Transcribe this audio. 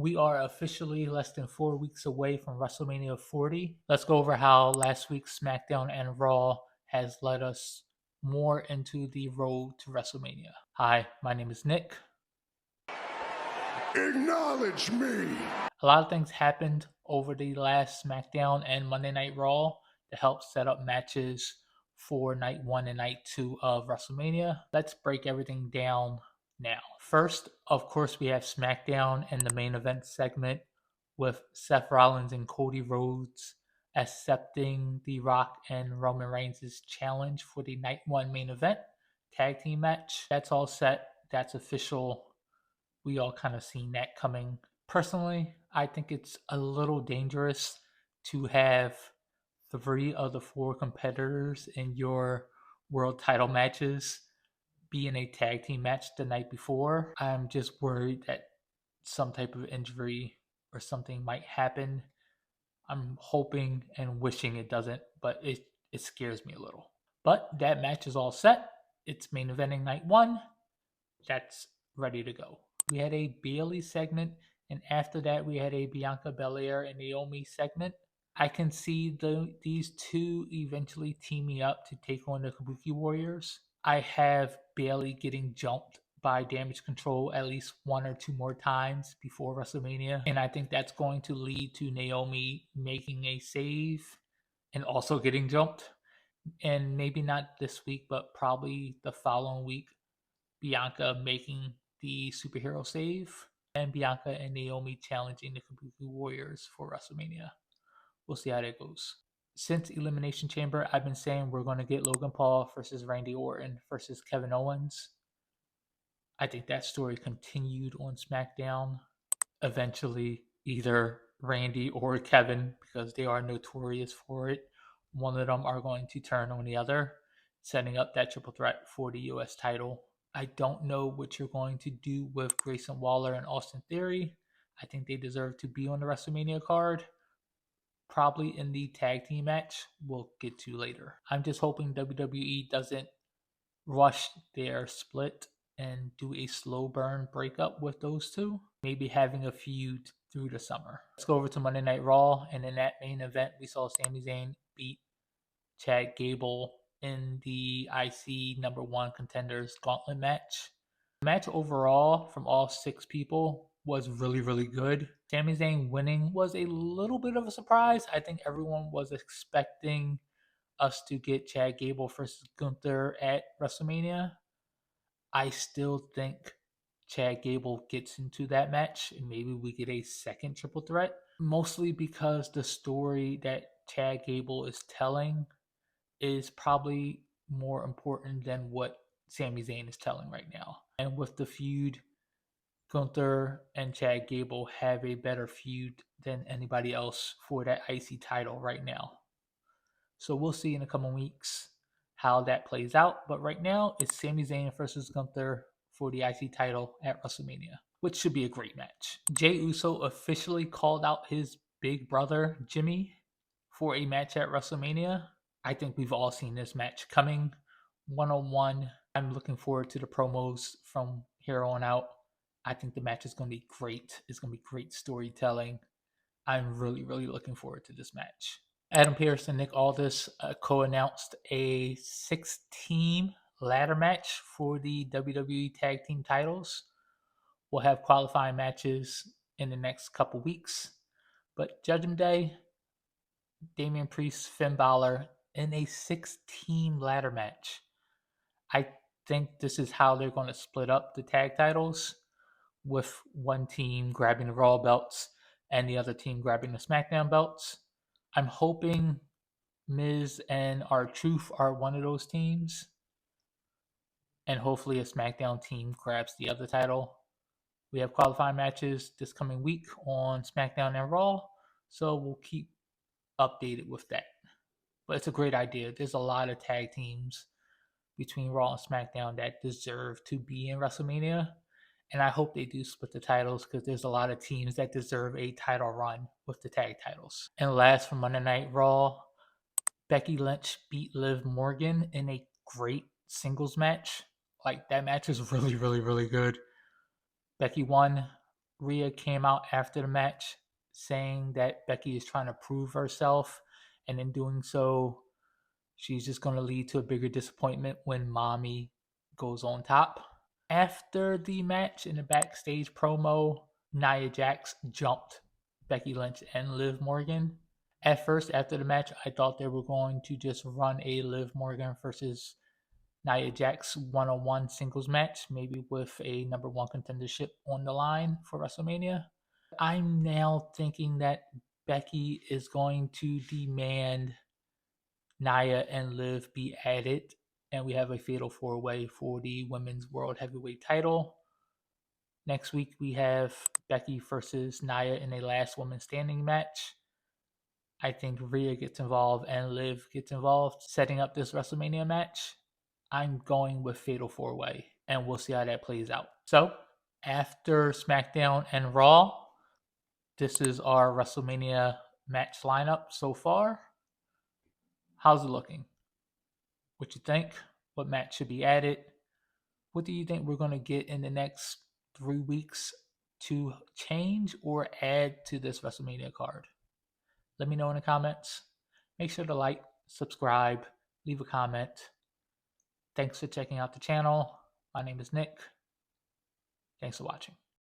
We are officially less than 4 weeks away from WrestleMania 40. Let's go over how last week's SmackDown and Raw has led us more into the road to WrestleMania. Hi, my name is Nick. Acknowledge me! A lot of things happened over the last SmackDown and Monday Night Raw to help set up matches for night 1 and night 2 of WrestleMania. Let's break everything down now. First, of course, we have SmackDown and the main event segment with Seth Rollins and Cody Rhodes accepting The Rock and Roman Reigns' challenge for the night 1 main event tag team match. That's all set. That's official. We all kind of seen that coming. Personally, I think it's a little dangerous to have 3 of the 4 competitors in your world title matches be in a tag team match the night before. I'm just worried that some type of injury or something might happen. I'm hoping and wishing it doesn't, but it scares me a little. But that match is all set. It's main eventing night 1. That's ready to go. We had a Bayley segment, and after that, we had a Bianca Belair and Naomi segment. I can see these two eventually teaming up to take on the Kabuki Warriors. I have Bayley getting jumped by Damage Control at least 1 or 2 more times before WrestleMania, and I think that's going to lead to Naomi making a save and also getting jumped. And maybe not this week, but probably the following week, Bianca making the superhero save, and Bianca and Naomi challenging the Kabuki Warriors for WrestleMania. We'll see how that goes. Since Elimination Chamber, I've been saying we're going to get Logan Paul versus Randy Orton versus Kevin Owens. I think that story continued on SmackDown. Eventually, either Randy or Kevin, because they are notorious for it, one of them are going to turn on the other, setting up that triple threat for the US title. I don't know what you're going to do with Grayson Waller and Austin Theory. I think they deserve to be on the WrestleMania card. Probably in the tag team match we'll get to later. I'm just hoping WWE doesn't rush their split and do a slow burn breakup with those two. Maybe having a feud through the summer. Let's go over to Monday Night Raw, and in that main event, we saw Sami Zayn beat Chad Gable in the IC number 1 contenders gauntlet match. The match overall from all 6 people was really, really good. Sami Zayn winning was a little bit of a surprise. I think everyone was expecting us to get Chad Gable versus Gunther at WrestleMania. I still think Chad Gable gets into that match and maybe we get a second triple threat. Mostly because the story that Chad Gable is telling is probably more important than what Sami Zayn is telling right now. And with the feud, Gunther and Chad Gable have a better feud than anybody else for that IC title right now. So we'll see in a couple weeks how that plays out. But right now, it's Sami Zayn versus Gunther for the IC title at WrestleMania, which should be a great match. Jey Uso officially called out his big brother, Jimmy, for a match at WrestleMania. I think we've all seen this match coming. 1-on-1. I'm looking forward to the promos from here on out. I think the match is going to be great. It's going to be great storytelling. I'm really, really looking forward to this match. Adam Pearce and Nick Aldis co-announced a 6-team ladder match for the WWE Tag Team titles. We'll have qualifying matches in the next couple weeks. But Judgment Day, Damian Priest, Finn Balor in a 6-team ladder match. I think this is how they're going to split up the tag titles, with one team grabbing the Raw belts and the other team grabbing the SmackDown belts. I'm hoping Miz and R-Truth are one of those teams, and hopefully a SmackDown team grabs the other title. We have qualifying matches this coming week on SmackDown and Raw, so we'll keep updated with that. But it's a great idea. There's a lot of tag teams between Raw and SmackDown that deserve to be in WrestleMania, and I hope they do split the titles because there's a lot of teams that deserve a title run with the tag titles. And last, from Monday Night Raw, Becky Lynch beat Liv Morgan in a great singles match. Like, that match is really, really, really good. Becky won. Rhea came out after the match saying that Becky is trying to prove herself, and in doing so, she's just going to lead to a bigger disappointment when Mommy goes on top. After the match, in the backstage promo, Nia Jax jumped Becky Lynch and Liv Morgan. At first, after the match, I thought they were going to just run a Liv Morgan versus Nia Jax one-on-one singles match, maybe with a number one contendership on the line for WrestleMania. I'm now thinking that Becky is going to demand Nia and Liv be added, and we have a fatal four-way for the Women's World Heavyweight title. Next week, we have Becky versus Nia in a last woman standing match. I think Rhea gets involved and Liv gets involved, setting up this WrestleMania match. I'm going with Fatal 4-Way, and we'll see how that plays out. So, after SmackDown and Raw, this is our WrestleMania match lineup so far. How's it looking? What you think? What match should be added? What do you think we're going to get in the next 3 weeks to change or add to this WrestleMania card? Let me know in the comments. Make sure to like, subscribe, leave a comment. Thanks for checking out the channel. My name is Nick. Thanks for watching.